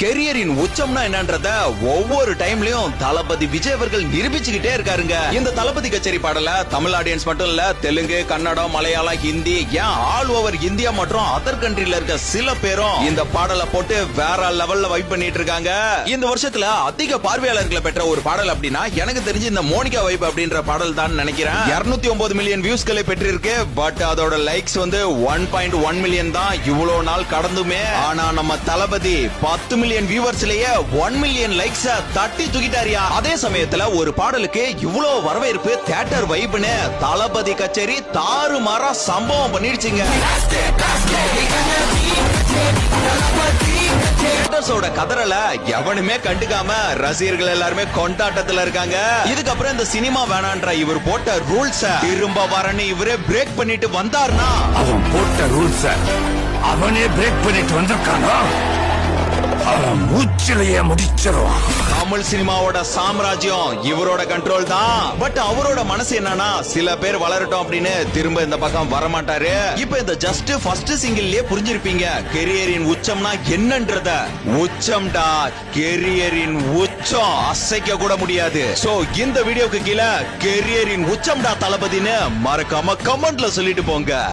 கெரியரின் உச்சம்னா என்னன்றத ஒவ்வொரு டைம்லயும் தளபதி விஜய் அவர்கள் நிரூபிச்சுக்கிட்டே இருக்காருங்க. இந்த தளபதி கச்சேரி பாடல தமிழ் ஆடியன்ஸ் மட்டும் இல்ல, தெலுங்கு, கன்னடம், மலையாளம், ஹிந்தி, ஏன் ஆல் ஓவர் இந்தியா மற்றும் அதர் கண்ட்ரில இருக்க சில பேரும் இந்த பாடலை போட்டு வேற லெவல்ல வைப் பண்ணிட்டு இருக்காங்க. இந்த வருஷத்துல அதிக பார்வையாளர்களை பெற்ற ஒரு பாடல் அப்படின்னா எனக்கு தெரிஞ்சு இந்த மோனிகா வைப் அப்படின்ற பாடல் தான் நினைக்கிறேன். 209 மில்லியன் வியூஸ்களை பெற்றிருக்கு. பட் அதோட லைக்ஸ் வந்து 1.1 மில்லியன் தான் இவ்வளவு நாள் கடந்துமே. ஆனா நம்ம தளபதி 10 மில்லியன் வியூவர்ஸ்லயே 1 மில்லியன் லைக்ஸ் தட்டி தூக்கிட்டாரியா. அதே சமயத்துல ஒரு பாடலுக்கு இவ்வளவு வரவேற்பு, தியேட்டர் வைப்னு தளபதி கச்சேரி தாறுமாறா சம்பவம் பண்ணிடுச்சுங்க. தியேட்டர்ஸோட கதறல எவனுமே கண்டுக்காம ரசிகர்கள் எல்லாருமே கொண்டாட்டத்துல இருக்காங்க. இதுக்கப்புறம் இந்த சினிமா வேணான்ற இவர் போட்ட ரூல்ஸ் திரும்ப வரன்னு இவரே பிரேக் பண்ணிட்டு வந்தார்னா, அவன் போட்ட ரூல்ஸ் அவனே பிரேக் பண்ணிட்டு வந்திருக்கானா, அவன் மூச்சிலேயே முடிச்சிருவான். தமிழ் சினிமாவோட சாம்ராஜ்யம் இவரோட கண்ட்ரோல் தான். பட் அவரோட மனசு என்னன்னா, சில பேர் வளரட்டும் அப்படின்னு திரும்ப இந்த பக்கம் வரமாட்டாரு. இப்ப இந்த ஜஸ்ட் ஃபர்ஸ்ட் சிங்கிள்லயே புரிஞ்சிருப்பீங்க கெரியரின் உச்சம்னா என்னன்றத. உச்சம்டா, கெரியரின் உச்சம், அசைக்க கூட முடியாது. சோ இந்த வீடியோக்கு கீழே கெரியரின் உச்சம்டா தளபதின்னு மறக்காம கமெண்ட்ல சொல்லிட்டு போங்க.